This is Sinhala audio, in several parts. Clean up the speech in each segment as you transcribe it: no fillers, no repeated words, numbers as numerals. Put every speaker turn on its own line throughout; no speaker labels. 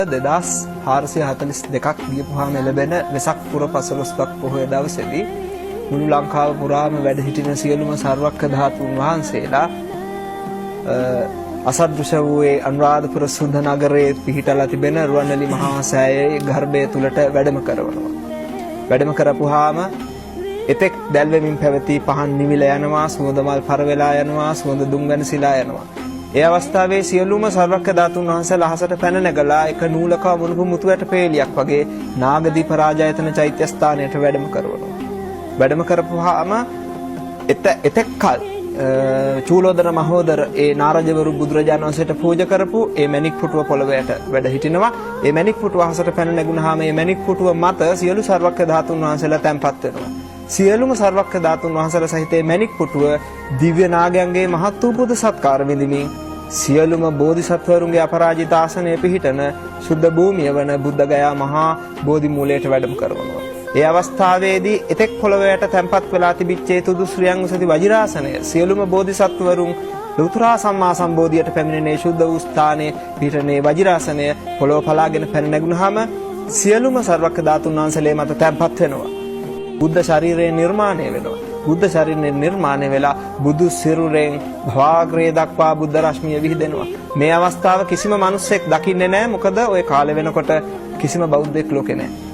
2442ක් ගියපුවාම ලැබෙන වෙසක් පුර 15ක් පොහොය දවසේදී මුළු ලංකාව පුරාම වැඩ සිටින සියලුම සර්වක්ඛ ධාතුන් වහන්සේලා අසදෘශ වූයේ අනුරාධපුර සුන්ද නගරයේ පිහිටලා තිබෙන රුවන්වැලි මහා සෑයේ ගර්භය තුලට වැඩම කරනවා. වැඩම කරපුවාම එතෙක් දැල්වෙමින් පැවති පහන් නිවිල යනවා, සුවඳ මල් පර වෙලා යනවා, සුවඳ දුම් වෙනසිලා යනවා. ඒ අවස්ථාවේ සියලුම සර්වක්ඛ ධාතුන් වහන්සේලා අහසට පැන නැගලා එක නූලක මුණුපු මුතුයට පේලියක් වගේ නාගදීප රාජායතන චෛත්‍ය ස්ථානයට වැඩම කරනවා. වැඩම කරපුවාම එතෙක් කල චූලෝදර මහෝදර ඒ නාරජවරු බුදුරජාණන් වහන්සේට පූජා කරපු ඒ මණික් පුටුව පොළවයට වැඩ හිටිනවා. ඒ මණික් පුටුව අහසට පැන නැගුණාම මේ මණික් පුටුව මත සියලු සර්වක්ඛ ධාතුන් වහන්සේලා තැන්පත් වෙනවා. සියලුම සර්වක්ඛ ධාතුන් වහන්සේලා සහිත මේ මණික් පුටුව දිව්‍ය නාගයන්ගේ මහත් වූ පුද සත්කාර විඳිමින් සියලුම බෝධිසත්වරුන්ගේ අපරාජිත ආසනයේ පිහිටන සුද්ධ භූමිය වන බුද්ධගයා මහා බෝධි මූලයට වැඩම කරනවා. ඒ අවස්ථාවේදී එතෙක් පොළොවට තැන්පත් වෙලා තිබිච්ච තුදු ශ්‍රියං උසති වජිරාසනය සියලුම බෝධිසත්වරුන් ලෞතර සම්මා සම්බෝධියට පැමිණෙනේ ශුද්ධ වූ ස්ථානයේ පිහිටනේ වජිරාසනය පොළොව පලාගෙන පැන නැගුණාම සියලුම සර්වක්ඛ ධාතුන් වහන්සේලා මත තැන්පත් වෙනවා. බුද්ධ ශරීරය නිර්මාණය වෙනවා. බුද්ධ ශරීරය නිර්මාණය වෙලා බුදු සිරුරෙන් භවාග්‍රය දක්වා බුද්ධ රශ්මිය විහිදෙනවා. මේ අවස්ථාව කිසිම මිනිසෙක් දකින්නේ නැහැ. මොකද ওই කාලේ වෙනකොට කිසිම බෞද්ධෙක් ලෝකේ නැහැ.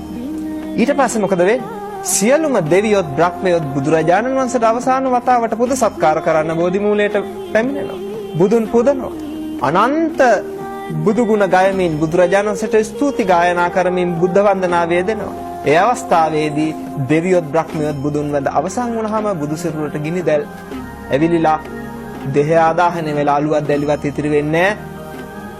ඊට පස්සේ මොකද වෙන්නේ? සියලුම දෙවියොත් බ්‍රහ්මයොත් බුදුරජාණන් වහන්සේට අවසාන වතාවට පුද සත්කාර කරන්න බෝධි මූලයට පැමිණෙනවා. බුදුන් පුදනවා. අනන්ත බුදු ගුණ ගයමින් බුදුරජාණන් වහන්සේට ස්තුති ගායනා කරමින් බුද්ධ වන්දනාවේ දෙනවා. ඒ අවස්ථාවේදී දෙවියොත් බ්‍රහ්මයොත් බුදුන් වඳ අවසන් වුණාම බුදු සිරුරට ගිනි දැල් ඇවිලිලා දෙහ ආදාහන වෙලා අලුවත් දැලිවත් ඉතිරි වෙන්නේ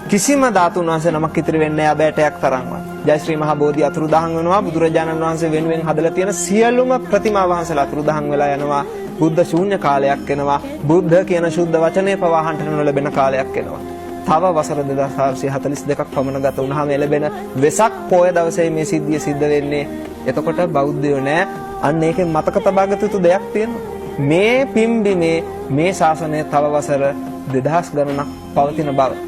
කිසිම ධාතුන් වහන්සේ නමක් ඉතිරි වෙන්නේ නැහැ අබෑටයක් තරම්වත්. ජය ශ්‍රී මහා බෝධි අතුරුදහන් වෙනවා. බුදුරජාණන් වහන්සේ වෙනුවෙන් හදලා තියෙන සියලුම ප්‍රතිමා වහන්සේලා අතුරුදහන් වෙලා යනවා. බුද්ධ ශූන්‍ය කාලයක් එනවා. බුද්ධ කියන ශුද්ධ වචනේ පවා අහන්න නොලැබෙන කාලයක් එනවා. තව වසර 2442ක් පමණ ගත වුණාම ලැබෙන වෙසක් පොය දවසේ මේ සිද්ධිය සිද්ධ වෙන්නේ. එතකොට බෞද්ධයෝ නෑ. අන්න ඒකෙන් මතක තබාගත යුතු දෙයක් තියෙනවා. මේ පිම්බිමේ මේ ශාසනය තව වසර 2000 ගණනක් පවතින බව.